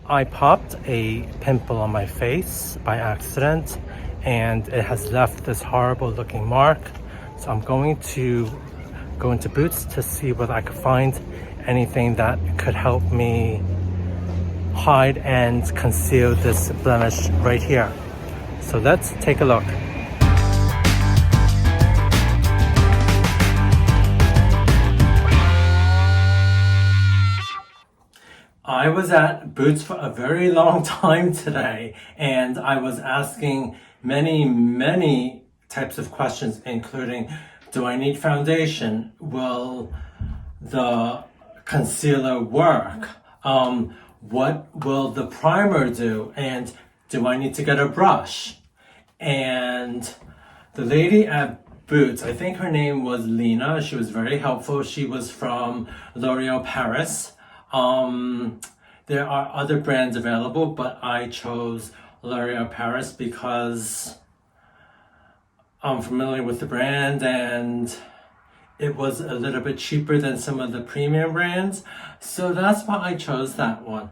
I popped a pimple on my face by accident and it has left this horrible looking mark. So I'm going to go into Boots to see whether I could find anything that could help me hide and conceal this blemish right here. So let's take a look. I was at Boots for a very long time today, and I was asking many types of questions, including, do I need foundation? Will the concealer work? What will the primer do? And do I need to get a brush? And the lady at Boots, I think her name was Lena, she was very helpful. She was from L'Oreal Paris. There are other brands available, but I chose L'Oreal Paris because I'm familiar with the brand and it was a little bit cheaper than some of the premium brands. So that's why I chose that one.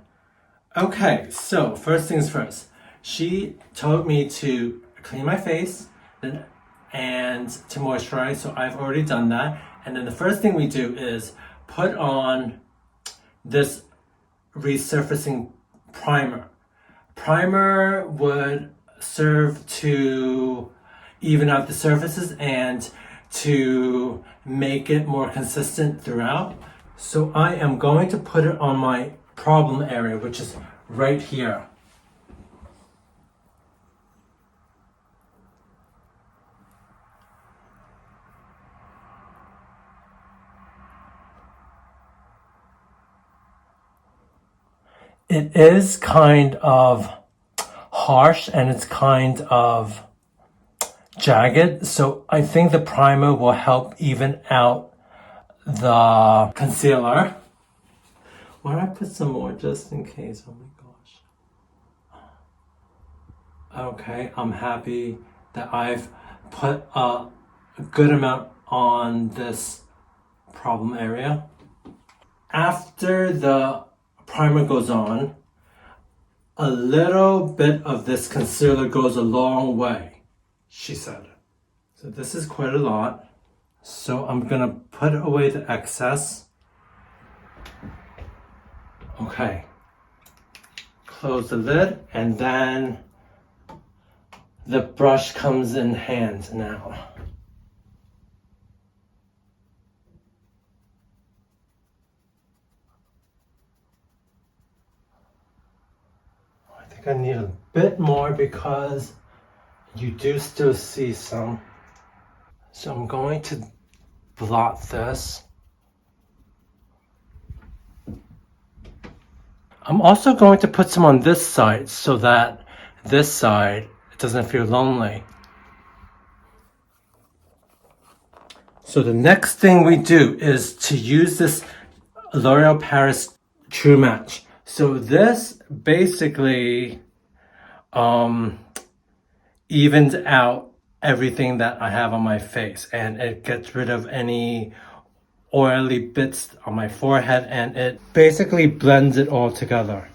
Okay, so first things first. She told me to clean my face and to moisturize, so I've already done that. And then the first thing we do is put on this resurfacing primer. Primer would serve to even out the surfaces and to make it more consistent throughout. So I am going to put it on my problem area, which is right here. It is kind of harsh and it's kind of jagged, so I think the primer will help even out the concealer. Why don't I put some more just in case? Oh my gosh. Okay, I'm happy that I've put a good amount on this problem area. After the primer goes on, a little bit of this concealer goes a long way, she said. So this is quite a lot. So I'm gonna put away the excess. Okay. Close the lid and then the brush comes in hand now. I need a bit more because you do still see some. So I'm going to blot this. I'm also going to put some on this side so that this side doesn't feel lonely. So the next thing we do is to use this L'Oreal Paris True Match. So this basically evens out everything that I have on my face, and it gets rid of any oily bits on my forehead, and it basically blends it all together.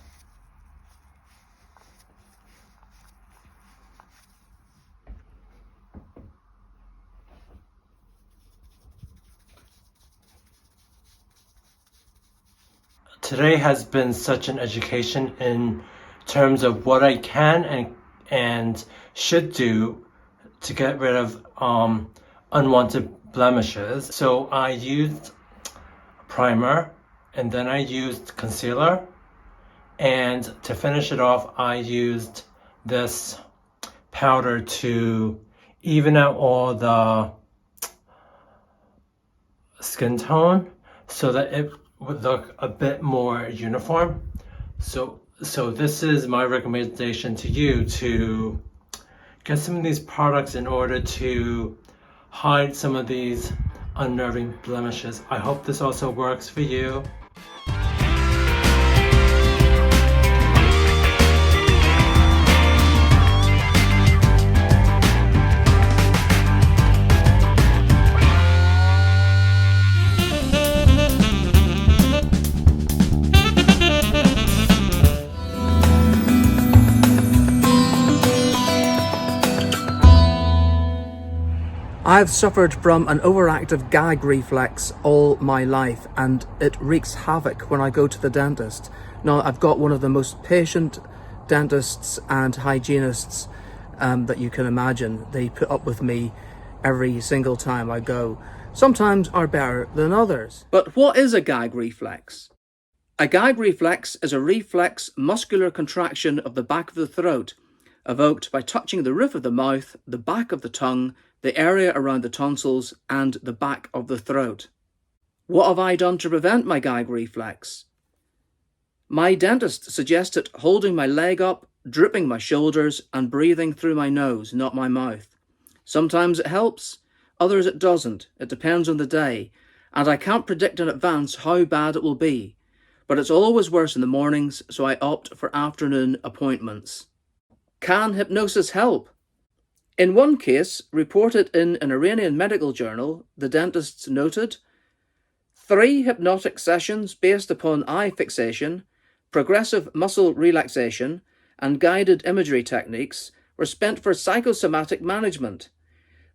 Today has been such an education in terms of what I can and should do to get rid of unwanted blemishes. So I used primer and then I used concealer, and to finish it off I used this powder to even out all the skin tone so that it would look a bit more uniform. So this is my recommendation to you, to get some of these products in order to hide some of these unnerving blemishes. I hope this also works for you. I've suffered from an overactive gag reflex all my life, and it wreaks havoc when I go to the dentist. Now, I've got one of the most patient dentists and hygienists that you can imagine. They put up with me every single time I go. Sometimes are better than others. But what is a gag reflex? A gag reflex is a reflex muscular contraction of the back of the throat, evoked by touching the roof of the mouth, the back of the tongue, the area around the tonsils, and the back of the throat. What have I done to prevent my gag reflex? My dentist suggested holding my leg up, drooping my shoulders, and breathing through my nose, not my mouth. Sometimes it helps, others it doesn't. It depends on the day, and I can't predict in advance how bad it will be. But it's always worse in the mornings, so I opt for afternoon appointments. Can hypnosis help? In one case, reported in an Iranian medical journal, the dentists noted 3 hypnotic sessions based upon eye fixation, progressive muscle relaxation, and guided imagery techniques were spent for psychosomatic management.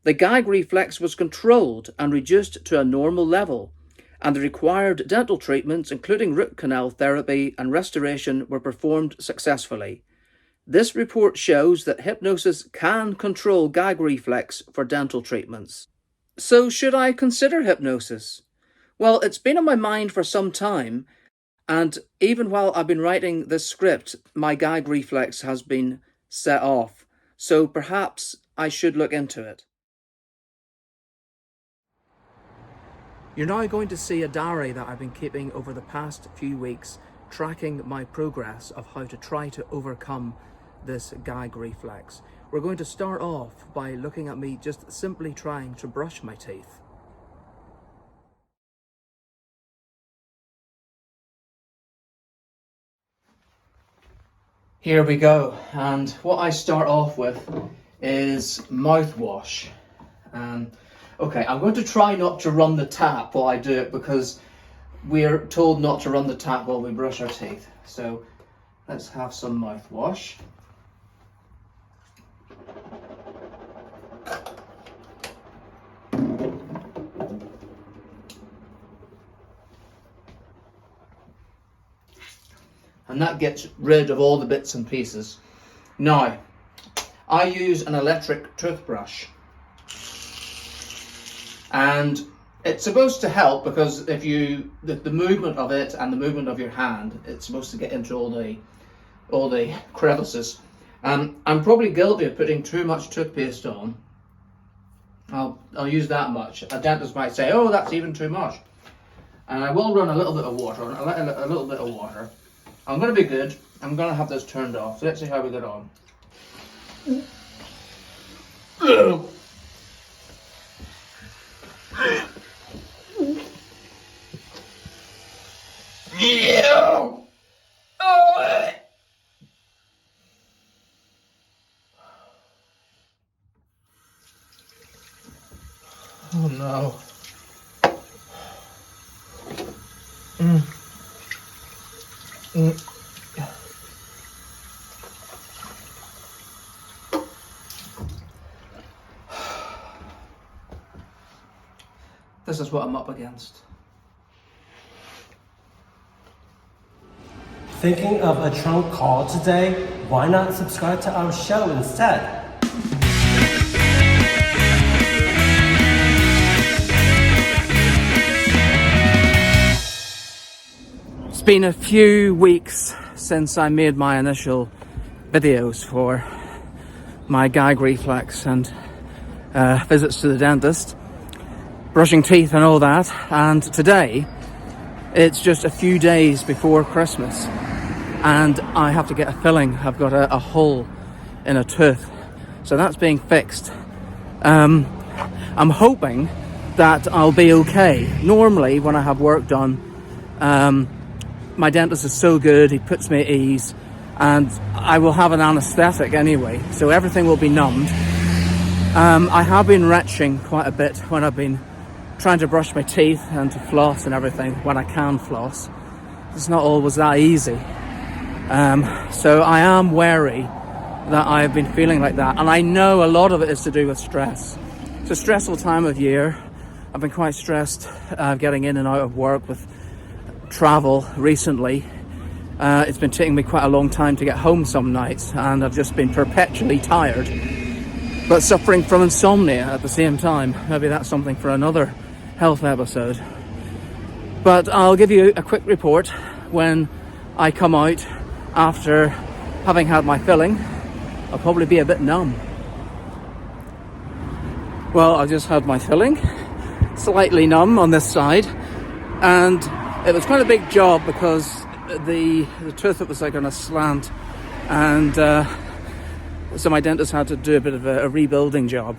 The gag reflex was controlled and reduced to a normal level, and the required dental treatments, including root canal therapy and restoration, were performed successfully. This report shows that hypnosis can control gag reflex for dental treatments. So should I consider hypnosis? Well, it's been on my mind for some time, and even while I've been writing this script, my gag reflex has been set off, so perhaps I should look into it. You're now going to see a diary that I've been keeping over the past few weeks, tracking my progress of how to try to overcome this gag reflex. We're going to start off by looking at me just simply trying to brush my teeth. Here we go, and what I start off with is mouthwash. Okay, I'm going to try not to run the tap while I do it, because we're told not to run the tap while we brush our teeth. So let's have some mouthwash. And that gets rid of all the bits and pieces. Now, I use an electric toothbrush. And it's supposed to help because if the movement of it and the movement of your hand, it's supposed to get into all the crevices. I'm probably guilty of putting too much toothpaste on. I'll use that much. A dentist might say, oh, that's even too much. And I will run a little bit of water on it, a little bit of water. I'm going to be good. I'm going to have this turned off. So let's see how we get on. Oh no. This is what I'm up against. Thinking of a trunk call today? Why not subscribe to our show instead? It's been a few weeks since I made my initial videos for my gag reflex and visits to the dentist, brushing teeth and all that, and today it's just a few days before Christmas and I have to get a filling. I've got a hole in a tooth, so that's being fixed. I'm hoping that I'll be okay. Normally when I have work done, my dentist is so good, he puts me at ease, and I will have an anaesthetic anyway, so everything will be numbed. I have been retching quite a bit when I've been trying to brush my teeth and to floss and everything when I can floss. It's not always that easy. So I am wary that I've been feeling like that, and I know a lot of it is to do with stress. It's a stressful time of year. I've been quite stressed getting in and out of work with travel recently. It's been taking me quite a long time to get home some nights, and I've just been perpetually tired, but suffering from insomnia at the same time. Maybe that's something for another health episode. But I'll give you a quick report when I come out after having had my filling. I'll probably be a bit numb. Well, I just had my filling, slightly numb on this side, and it was quite a big job because the tooth, it was like on a slant, and so my dentist had to do a bit of a rebuilding job.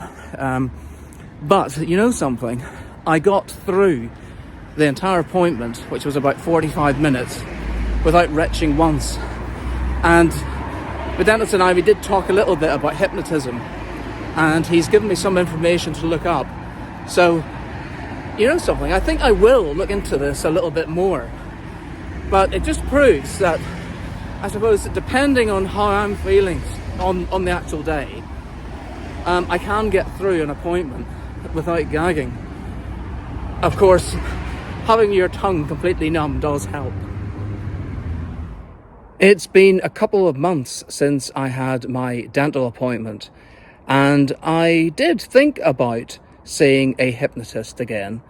But you know something, I got through the entire appointment, which was about 45 minutes, without retching once. And the dentist and we did talk a little bit about hypnotism, and he's given me some information to look up. So, you know something, I think I will look into this a little bit more. But it just proves that, I suppose, depending on how I'm feeling on the actual day, I can get through an appointment without gagging. Of course, having your tongue completely numb does help. It's been a couple of months since I had my dental appointment, and I did think about seeing a hypnotist again.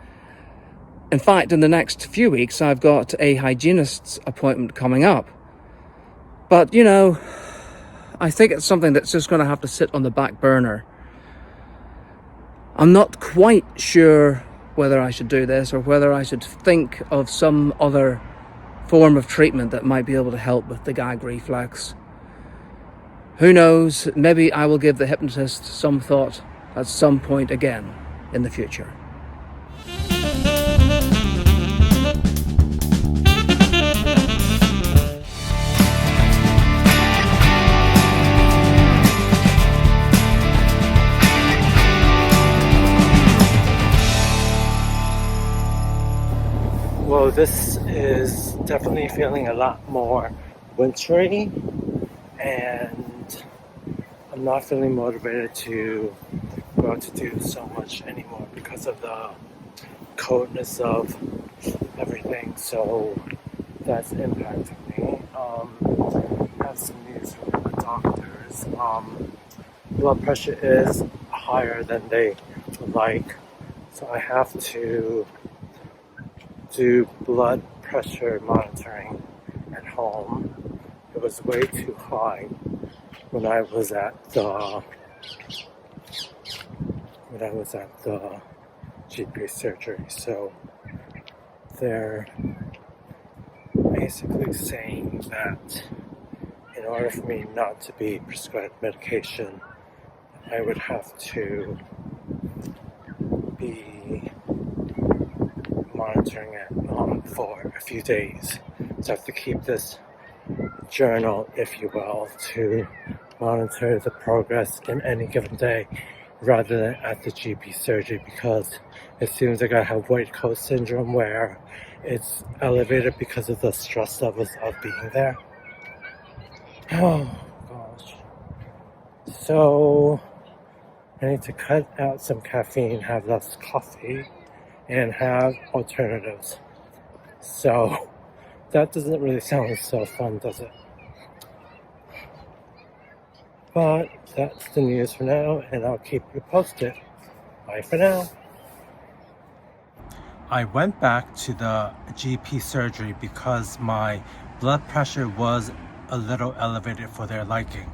In fact, in the next few weeks, I've got a hygienist's appointment coming up. But, you know, I think it's something that's just going to have to sit on the back burner. I'm not quite sure whether I should do this or whether I should think of some other form of treatment that might be able to help with the gag reflex. Who knows, maybe I will give the hypnotist some thought at some point again in the future. Well, this is definitely feeling a lot more wintry, and I'm not feeling motivated to go out to do so much anymore because of the coldness of everything. So that's impacting me. I have some news from the doctors. Blood pressure is higher than they like, so I have to do blood pressure monitoring at home. It was way too high when I was at the GP surgery. So they're basically saying that in order for me not to be prescribed medication, I would have to be monitoring it for a few days. So I have to keep this journal, if you will, to monitor the progress in any given day rather than at the GP surgery, because it seems like I have white coat syndrome where it's elevated because of the stress levels of being there. Oh gosh. So I need to cut out some caffeine, have less coffee, and have alternatives. So that doesn't really sound so fun, does it? But that's the news for now, and I'll keep you posted. Bye for now. I went back to the GP surgery because my blood pressure was a little elevated for their liking.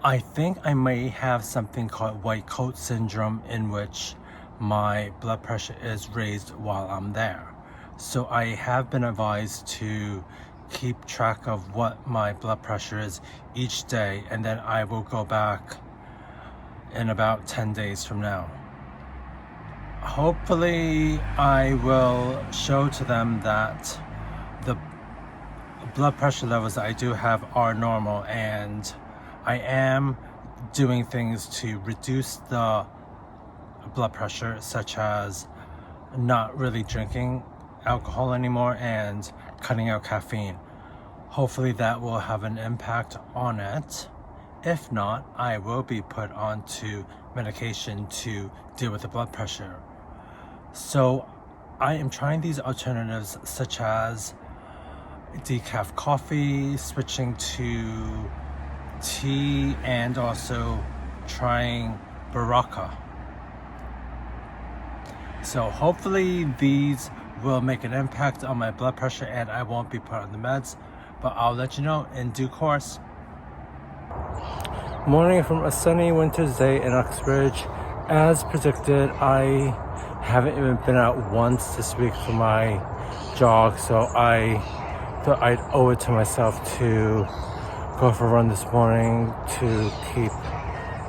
I think I may have something called white coat syndrome, in which my blood pressure is raised while I'm there. So I have been advised to keep track of what my blood pressure is each day, and then I will go back in about 10 days from now. Hopefully I will show to them that the blood pressure levels that I do have are normal, and I am doing things to reduce the blood pressure, such as not really drinking alcohol anymore and cutting out caffeine. Hopefully that will have an impact on it, If not, I will be put onto medication to deal with the blood pressure. So I am trying these alternatives such as decaf coffee, switching to tea, and also trying Baraka. So hopefully these will make an impact on my blood pressure and I won't be put on the meds, but I'll let you know in due course. Morning from a sunny winter's day in Uxbridge. As predicted, I haven't even been out once this week for my jog, so I thought I'd owe it to myself to go for a run this morning to keep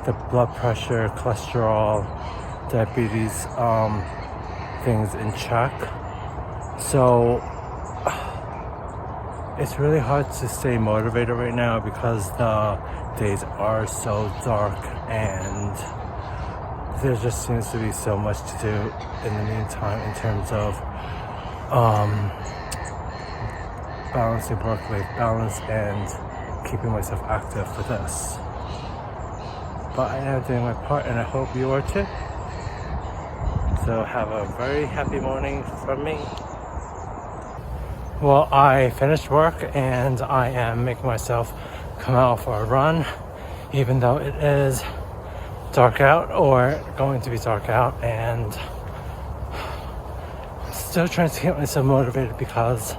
the blood pressure, cholesterol, diabetes things in check. So it's really hard to stay motivated right now because the days are so dark and there just seems to be so much to do in the meantime in terms of balancing work-life balance and keeping myself active for this. But I am doing my part and I hope you are too. So have a very happy morning from me. Well, I finished work and I am making myself come out for a run, even though it is dark out or going to be dark out, and I'm still trying to get myself motivated because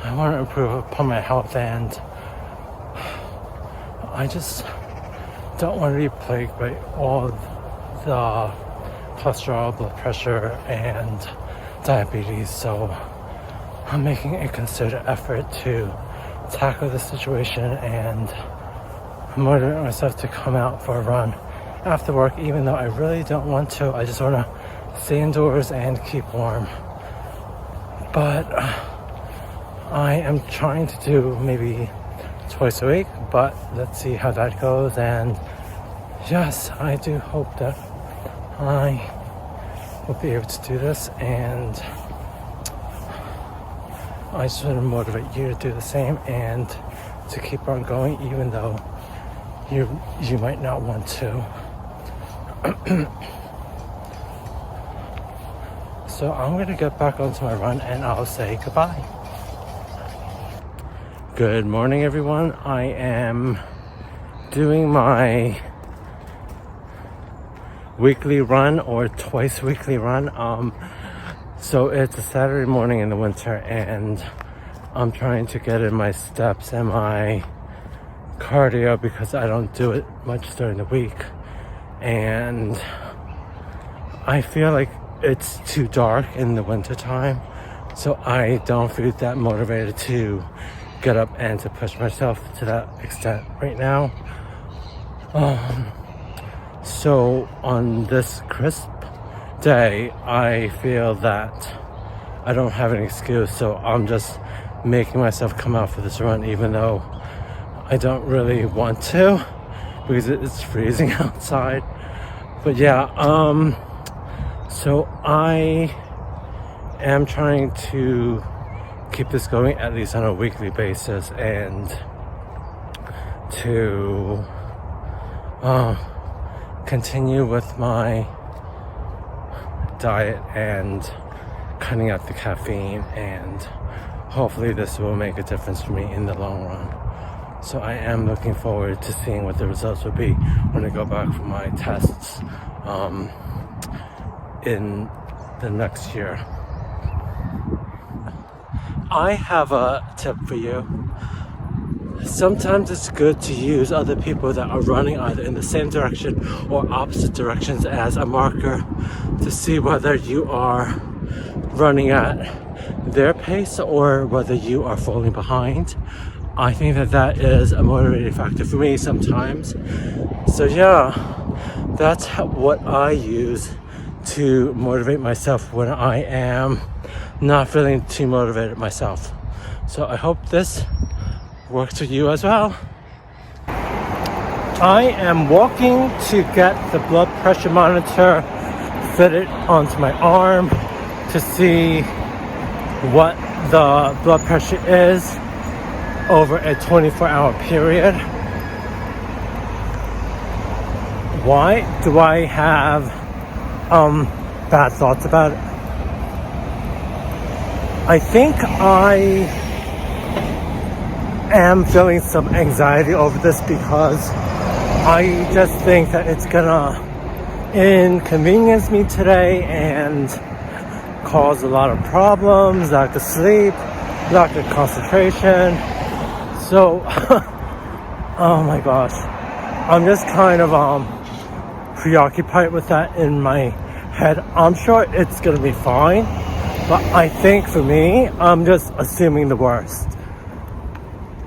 I want to improve upon my health and I just don't want to be plagued by all the cholesterol, blood pressure, and diabetes. So I'm making a concerted effort to tackle the situation and motivate myself to come out for a run after work, even though I really don't want to. I just want to stay indoors and keep warm. But I am trying to do maybe twice a week, but let's see how that goes. And yes, I do hope that I will be able to do this, and I just want to motivate you to do the same and to keep on going even though you might not want to. So I'm going to get back onto my run and I'll say goodbye. Good morning, everyone. I am doing my weekly run or twice weekly run. So it's a Saturday morning in the winter and I'm trying to get in my steps and my cardio because I don't do it much during the week. And I feel like it's too dark in the winter time, so I don't feel that motivated to get up and to push myself to that extent right now. So on this crisp day, I feel that I don't have an excuse, so I'm just making myself come out for this run even though I don't really want to because it's freezing outside. But yeah, so I am trying to keep this going at least on a weekly basis and to continue with my diet and cutting out the caffeine, and hopefully this will make a difference for me in the long run. So I am looking forward to seeing what the results will be when I go back for my tests in the next year. I have a tip for you. Sometimes it's good to use other people that are running either in the same direction or opposite directions as a marker to see whether you are running at their pace or whether you are falling behind. I think that is a motivating factor for me sometimes. So yeah, that's what I use to motivate myself when I am not feeling too motivated myself. So I hope this works for you as well. I am walking to get the blood pressure monitor fitted onto my arm to see what the blood pressure is over a 24-hour period. Why do I have bad thoughts about it? I think I am feeling some anxiety over this because I just think that it's gonna inconvenience me today and cause a lot of problems, lack of sleep, lack of concentration. So, oh my gosh, I'm just kind of preoccupied with that in my head. I'm sure it's gonna be fine, but I think for me, I'm just assuming the worst.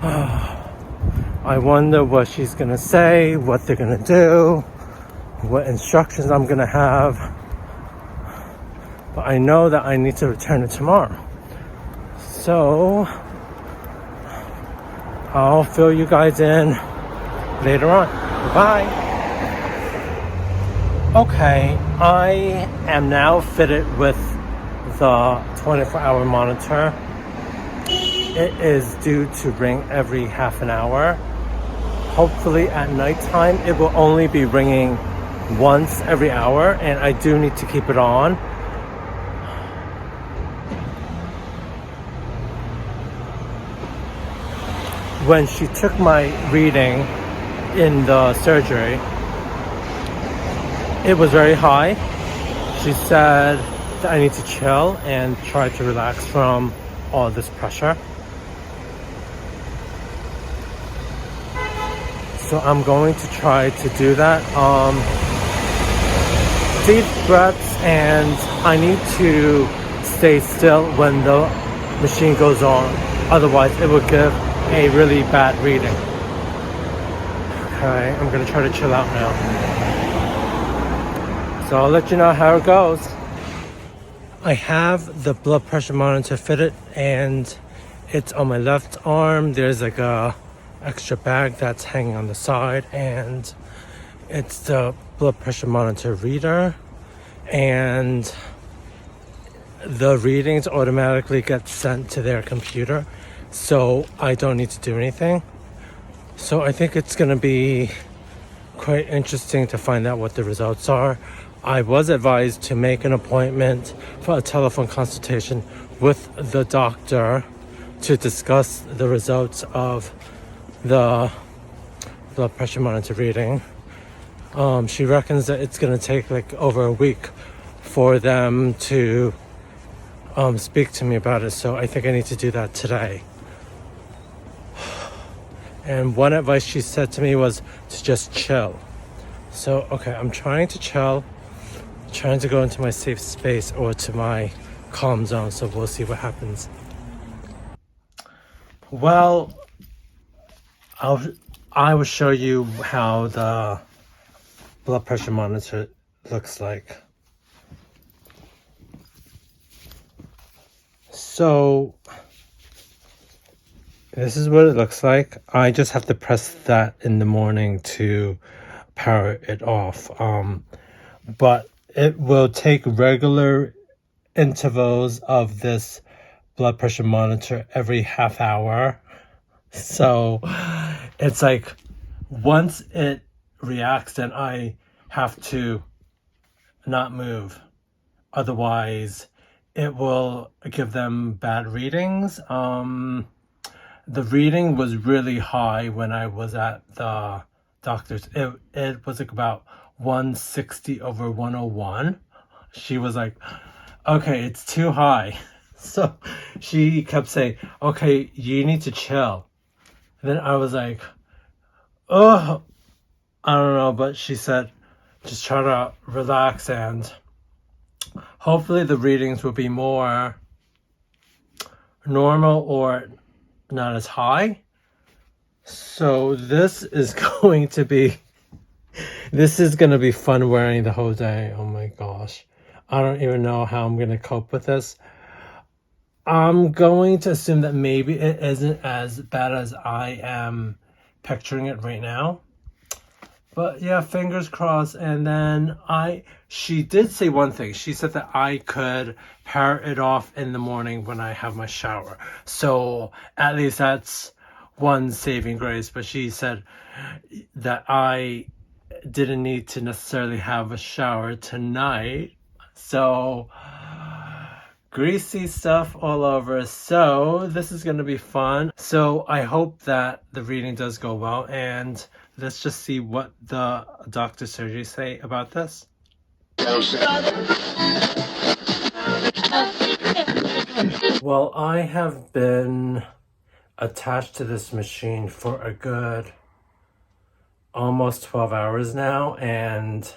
I wonder what she's gonna say, what they're gonna do, what instructions I'm gonna have. But I know that I need to return it tomorrow. So I'll fill you guys in later on. Bye. Okay, I am now fitted with the 24-hour monitor. It is due to ring every half an hour. Hopefully at nighttime it will only be ringing once every hour, and I do need to keep it on. When she took my reading in the surgery, it was very high. She said that I need to chill and try to relax from all this pressure. So I'm going to try to do that. Deep breaths, and I need to stay still when the machine goes on. Otherwise, it will give a really bad reading. Okay, I'm gonna try to chill out now. So I'll let you know how it goes. I have the blood pressure monitor fitted, and it's on my left arm. There's like a extra bag that's hanging on the side, and it's the blood pressure monitor reader, and the readings automatically get sent to their computer, so I don't need to do anything. So I think it's gonna be quite interesting to find out what the results are. I was advised to make an appointment for a telephone consultation with the doctor to discuss the results of the blood pressure monitor reading. She reckons that it's gonna take like over a week for them to speak to me about it, so I think I need to do that today. And one advice she said to me was to just chill. So okay, I'm trying to chill, trying to go into my safe space or to my calm zone, so we'll see what happens. Well, I will show you how the blood pressure monitor looks like. So this is what it looks like. I just have to press that in the morning to power it off. But it will take regular intervals of this blood pressure monitor every half hour. So it's like once it reacts, then I have to not move. Otherwise, it will give them bad readings. The reading was really high when I was at the doctor's. It was like about 160/101. She was like, okay, it's too high. So she kept saying, okay, you need to chill. And then I was like, oh, I don't know. But she said, just try to relax, and hopefully the readings will be more normal or not as high. So this is going to be fun wearing the whole day. Oh my gosh. I don't even know how I'm going to cope with this. I'm going to assume that maybe it isn't as bad as I am picturing it right now. But yeah, fingers crossed. And then she did say one thing. She said that I could power it off in the morning when I have my shower. So at least that's one saving grace. But she said that didn't need to necessarily have a shower tonight. So greasy stuff all over. So this is going to be fun. So I hope that the reading does go well, and let's just see what the doctor surgery say about this. Well, I have been attached to this machine for a good almost 12 hours now, and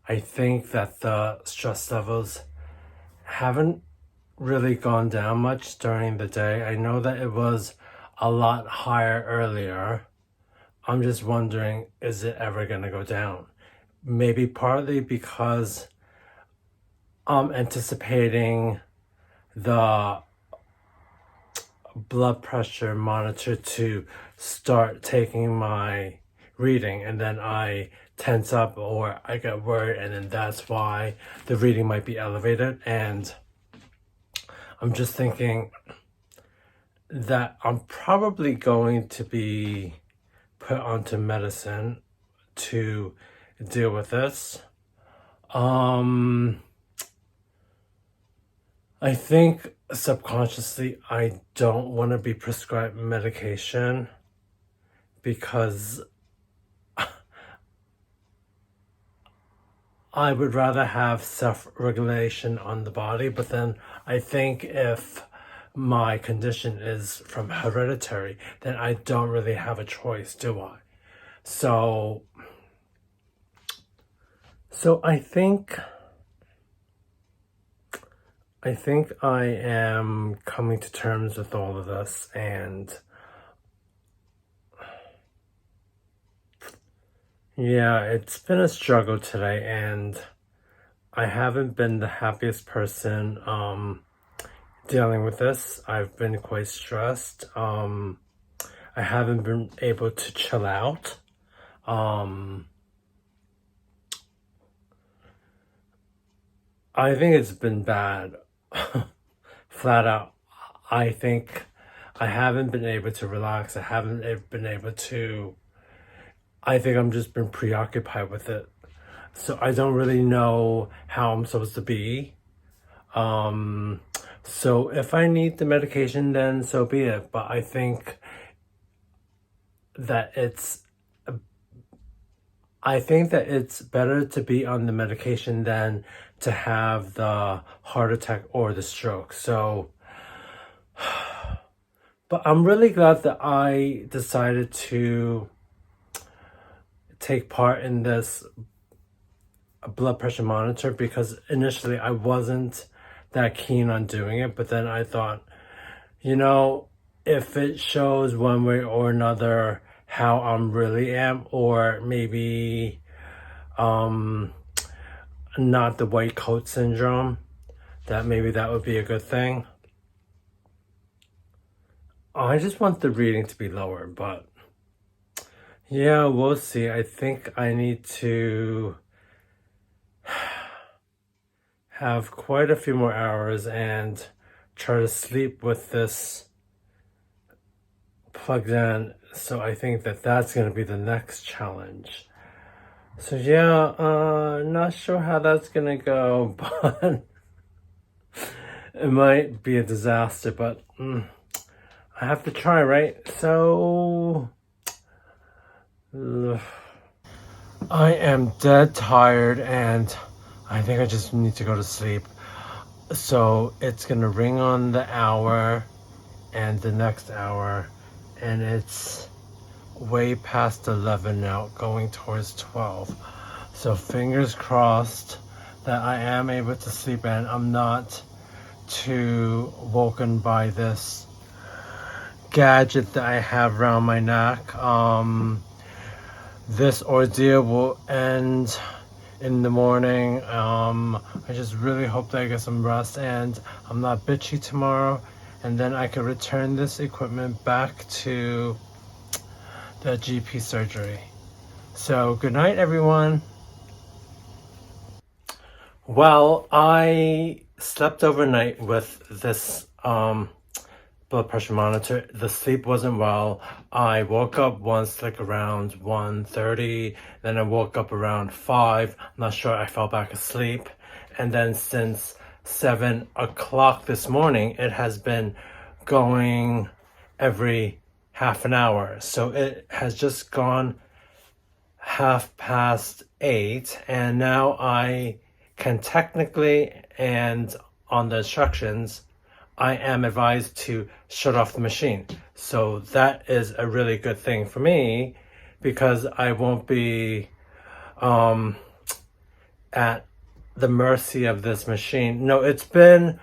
I think that the stress levels haven't really gone down much during the day. I know that it was a lot higher earlier. I'm just wondering, is it ever going to go down? Maybe partly because I'm anticipating the blood pressure monitor to start taking my reading, and then I tense up or I get worried, and then that's why the reading might be elevated. And I'm just thinking that I'm probably going to be put onto medicine to deal with this. I think subconsciously I don't want to be prescribed medication because I would rather have self-regulation on the body. But then I think if my condition is from hereditary, then I don't really have a choice, do I? So I think I am coming to terms with all of this, and yeah, it's been a struggle today, and I haven't been the happiest person dealing with this. I've been quite stressed. I haven't been able to chill out. I think it's been bad. Flat out. I think I haven't been able to relax. I haven't been able to... I think I'm just been preoccupied with it. So I don't really know how I'm supposed to be. So if I need the medication, then so be it. But I think that it's better to be on the medication than to have the heart attack or the stroke. So, but I'm really glad that I decided to take part in this blood pressure monitor, because initially I wasn't that keen on doing it, but then I thought, you know, if it shows one way or another how I'm really am, or maybe not the white coat syndrome, that maybe that would be a good thing. I just want the reading to be lower, but yeah, we'll see. I think I need to have quite a few more hours and try to sleep with this plugged in. So I think that that's going to be the next challenge. So yeah, not sure how that's going to go, but it might be a disaster, but I have to try, right? So I am dead tired, and I think I just need to go to sleep. So it's gonna ring on the hour and the next hour, and it's way past 11 now, going towards 12. So fingers crossed that I am able to sleep and I'm not too woken by this gadget that I have around my neck. This ordeal will end in the morning. I just really hope that I get some rest and I'm not bitchy tomorrow, and then I can return this equipment back to the GP surgery. So good night, everyone. Well, I slept overnight with this blood pressure monitor. The sleep wasn't well. I woke up once like around 1:30, then I woke up around 5. I'm not sure, I fell back asleep. And then since 7 o'clock this morning, it has been going every half an hour. So it has just gone 8:30, and now I can technically, and on the instructions, I am advised to shut off the machine. So that is a really good thing for me, because I won't be at the mercy of this machine. No, it's been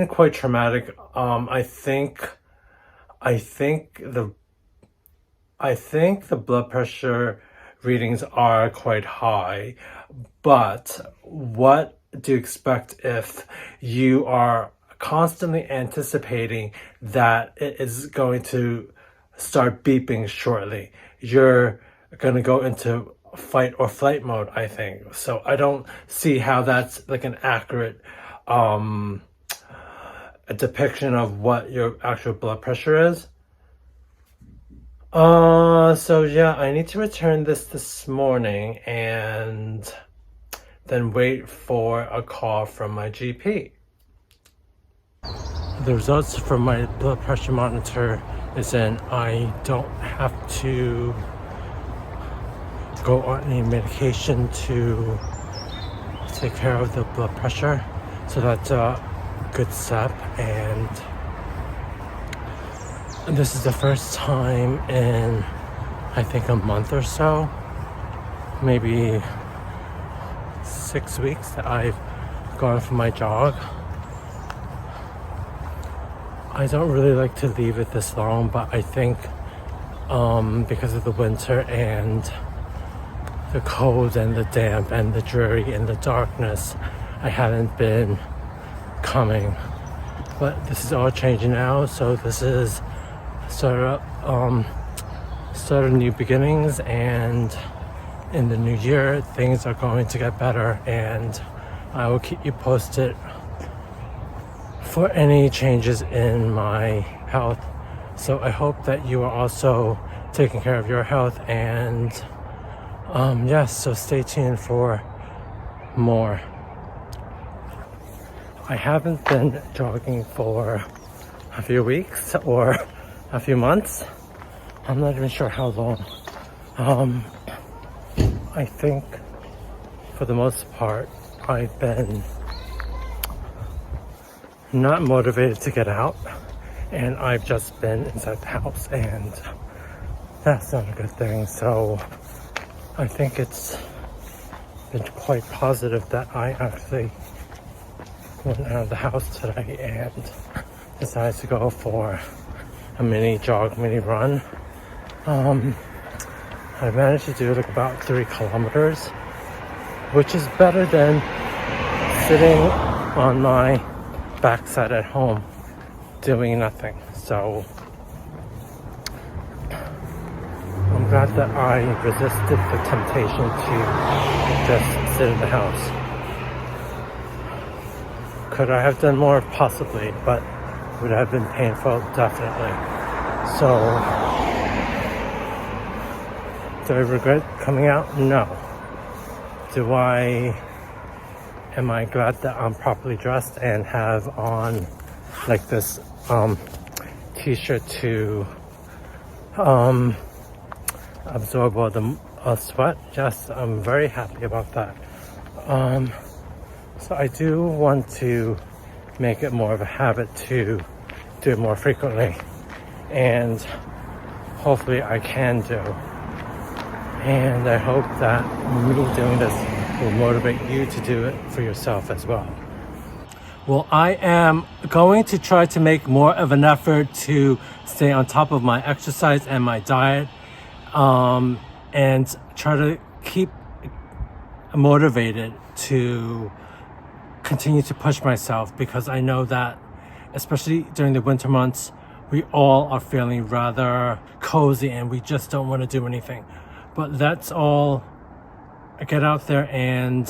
quite traumatic. I think the blood pressure readings are quite high, but what do you expect if you are constantly anticipating that it is going to start beeping shortly? You're going to go into fight or flight mode, I think. So I don't see how that's like an accurate a depiction of what your actual blood pressure is. So yeah, I need to return this morning and then wait for a call from my GP. The results from my blood pressure monitor is in. I don't have to go on any medication to take care of the blood pressure. So that's a good step, and this is the first time in, I think, a month or so, maybe 6 weeks, that I've gone for my jog. I don't really like to leave it this long, but I think because of the winter and the cold and the damp and the dreary and the darkness, I hadn't been coming. But this is all changing now, so this is start of new beginnings, and in the new year things are going to get better, and I will keep you posted for any changes in my health. So I hope that you are also taking care of your health, and yes, so stay tuned for more. I haven't been jogging for a few weeks or a few months. I'm not even sure how long. I think for the most part I've been not motivated to get out, and I've just been inside the house, and that's not a good thing. So I think it's been quite positive that I actually went out of the house today and decided to go for a mini jog, mini run. I managed to do like about 3 kilometers, which is better than sitting on my backside at home doing nothing. So I'm glad that I resisted the temptation to just sit in the house. Could I have done more? Possibly, but would have been painful? Definitely. So do I regret coming out? No. Am I glad that I'm properly dressed and have on like this t-shirt to absorb all the sweat? Yes, I'm very happy about that. So I do want to make it more of a habit to do it more frequently, and hopefully I can do. And I hope that me doing this will motivate you to do it for yourself as well. Well, I am going to try to make more of an effort to stay on top of my exercise and my diet, and try to keep motivated to continue to push myself, because I know that especially during the winter months, we all are feeling rather cozy and we just don't want to do anything. But that's all. Get out there and